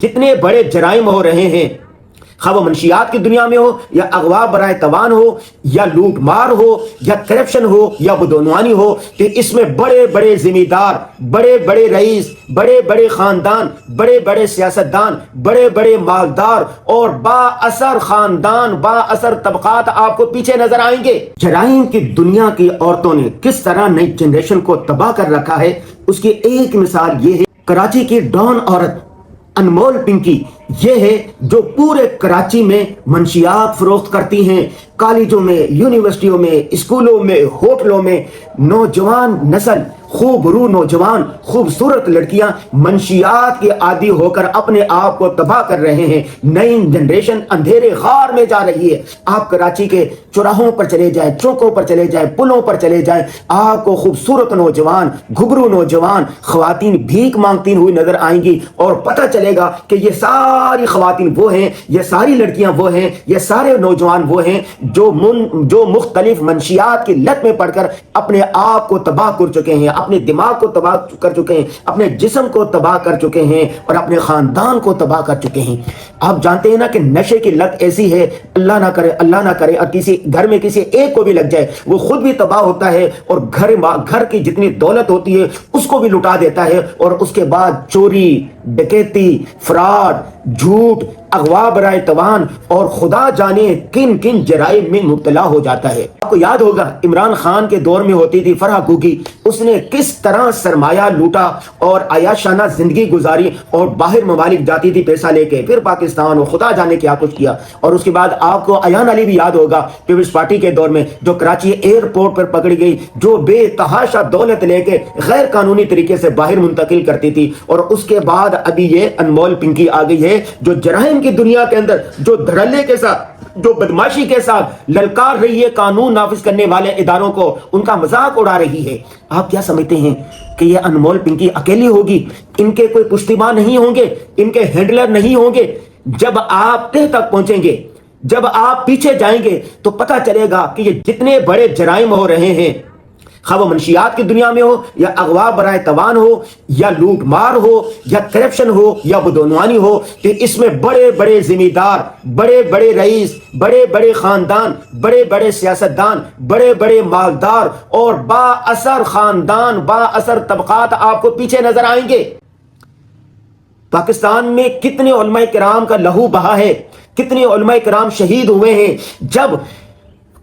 जितने बड़े जराइम हो रहे हैं, खा वो मंशियात की दुनिया में हो या अगवा बराए तवान हो या लूट मार हो या करप्शन हो या बदनवानी हो, तो इसमें बड़े बड़े जिम्मेदार, बड़े बड़े रईस, बड़े बड़े खानदान, बड़े बड़े सियासतदान, बड़े बड़े मालदार और बाअसर खानदान, बाअसर तबकात आपको पीछे नजर आएंगे। जराइम की दुनिया की औरतों ने किस तरह नई जनरेशन को तबाह कर रखा है, उसकी एक मिसाल ये है, कराची की डॉन औरत अनमोल पिंकी, ये है जो पूरे कराची में मंशियात फरोख्त करती हैं। कॉलेजों में, यूनिवर्सिटियों में, स्कूलों में, होटलों में नौजवान नस्ल, खूबरू नौजवान, खूबसूरत लड़कियां मंशियात के आदी होकर अपने आप को तबाह कर रहे हैं। नई जनरेशन अंधेरे खार में जा रही है। आप कराची के चौराहों पर चले जाएं, चौकों पर चले जाएं, पुलों पर चले जाएं, आपको खूबसूरत नौजवान, घुघरू नौजवान, खवातीन भीख मांगती हुई नजर आएंगी और पता चलेगा कि ये सारी खवातीन वो हैं, ये सारी लड़कियां वो हैं, ये सारे नौजवान वो हैं जो मुख्तलिफ मंशियात की लत में पड़कर अपने आप को तबाह कर चुके हैं, अपने दिमाग को तबाह कर चुके हैं, अपने जिस्म को तबाह कर चुके हैं और अपने खानदान को तबाह कर चुके हैं। आप जानते हैं ना कि नशे की लत ऐसी है, अल्लाह ना करे, अल्लाह ना करे, और किसी घर में किसी एक को भी लग जाए, वो खुद भी तबाह होता है और घर की जितनी दौलत होती है उसको भी लुटा देता है और उसके बाद चोरी, डकैती, फ्रॉड, झूठ, अगवा बराए तवान और खुदा जाने किन किन जराइम में मुब्तला हो जाता है। आपको याद होगा इमरान खान के दौर में होती थी फराह गुगी, उसने किस तरह सरमाया लूटा और आयाशाना जिंदगी गुजारी और बाहर ममालिक जाती थी पैसा लेके, फिर पाकिस्तान और खुदा जाने क्या कुछ किया। और उसके बाद आपको अयान अली भी याद होगा पीपल्स पार्टी के दौर में, जो कराची एयरपोर्ट पर पकड़ी गई, जो बेतहाशा दौलत लेके गैर कानूनी तरीके से बाहर मुंतकिल करती थी। और उसके बाद अभी ये अनमोल पिंकी आ गई है, जो जराइम की दुनिया के अंदर जो धड़ल्ले के साथ, जो बदमाशी के साथ ललकार रही है कानून नाफिज करने वाले इदारों को, उनका मजाक उड़ा रही है। आप क्या समझते हैं कि ये अनमोल पिंकी अकेली होगी? इनके कोई पुश्तिबान नहीं होंगे, इनके हैंडलर नहीं होंगे। जब आप तह तक पहुंचेंगे, जब आप पीछे जाएंगे तो पता चलेगा कि ये जितने बड़े जराइम हो रहे हैं, खा वो मंशियात की दुनिया में हो या अगवा बराए तवान हो या लूट मार हो या करप्शन हो या बदनवानी हो, तो इसमें बड़े बड़े जिम्मेदार, बड़े बड़े रईस, बड़े बड़े खानदान, बड़े बड़े सियासतदान, बड़े बड़े मालदार और बाअसर खानदान, बाअसर तबकात आपको पीछे नजर आएंगे। पाकिस्तान में कितने उलमाए किराम का लहू बहा है, कितने उलमाए किराम शहीद हुए हैं। जब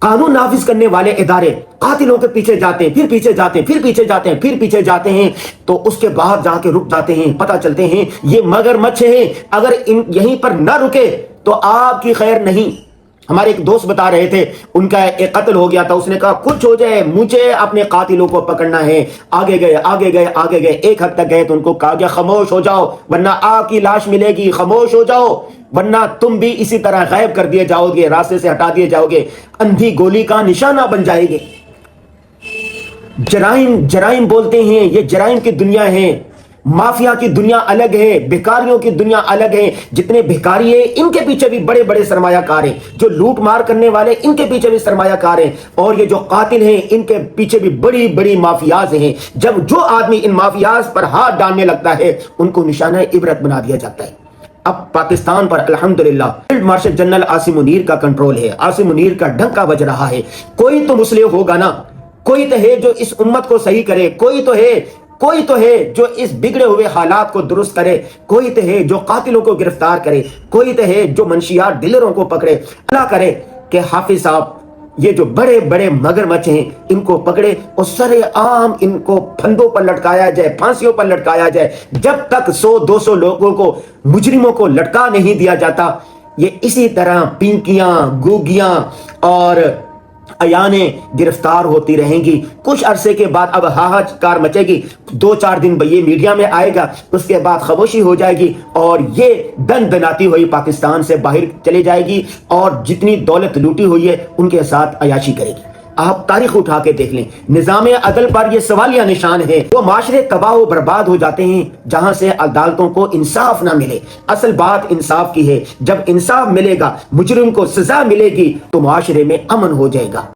कानून नाफिज करने वाले इदारे कातिलों के पीछे जाते हैं, फिर पीछे जाते हैं, फिर पीछे जाते हैं, फिर पीछे जाते हैं, तो उसके बाद जाके रुक जाते हैं, पता चलते हैं ये मगरमच्छ हैं, अगर यहीं पर न रुके तो आपकी खैर नहीं। हमारे एक दोस्त बता रहे थे, उनका एक कत्ल हो गया था, उसने कहा कुछ हो जाए मुझे अपने कातिलों को पकड़ना है। आगे गए, आगे गए, आगे गए, एक हद तक गए तो उनको कहा गया खामोश हो जाओ वरना आपकी लाश मिलेगी, खामोश हो जाओ वरना तुम भी इसी तरह गायब कर दिए जाओगे, रास्ते से हटा दिए जाओगे, अंधी गोली का निशाना बन जाएंगे। जराइम जराइम बोलते हैं, ये जराइम की दुनिया है। माफिया की दुनिया अलग है, भिखारियों की दुनिया अलग है। जितने भिखारी हैं इनके पीछे भी बड़े बड़े सरमायाकार हैं, जो लूट मार करने वाले इनके पीछे भी सरमायाकार हैं, और ये जो कातिल हैं इनके पीछे भी बड़ी बड़ी माफियाज हैं। जब जो आदमी इन माफियाज पर हाथ डालने लगता है उनको निशाना इबरत बना दिया जाता है। अब पाकिस्तान पर अल्हम्दुलिल्लाह field marshal general Asim Munir का कंट्रोल है, आसिम मुनीर का डंका बज रहा है। कोई तो मुस्लिम होगा ना, कोई तो है जो इस उम्मत को सही करे, कोई तो है जो इस बिगड़े हुए हालात को दुरुस्त करे, कोई तो है जो कातिलों को गिरफ्तार करे, कोई तो है जो मंशियात डीलरों को पकड़े। अल्लाह करे कि हाफिज साहब ये जो बड़े बड़े मगरमच्छ हैं इनको पकड़े और सरे आम इनको फंदों पर लटकाया जाए, फांसियों पर लटकाया जाए। जब तक 100-200 लोगों को, मुजरिमों को लटका नहीं दिया जाता, ये इसी तरह पिंकियां, गुगियां और अयाने गिरफ्तार होती रहेंगी। कुछ अरसे के बाद अब हाहाकार मचेगी, 2-4 दिन ये मीडिया में आएगा, उसके बाद खामोशी हो जाएगी और ये दनदनाती हुई पाकिस्तान से बाहर चली जाएगी और जितनी दौलत लूटी हुई है उनके साथ अयाशी करेगी। आप तारीख उठा के देख लें, निजाम अदल पर यह सवालिया निशान है। वो माशरे तबाह बर्बाद हो जाते हैं जहां से अदालतों को इंसाफ ना मिले। असल बात इंसाफ की है, जब इंसाफ मिलेगा, मुजरिम को सजा मिलेगी तो माशरे में अमन हो जाएगा।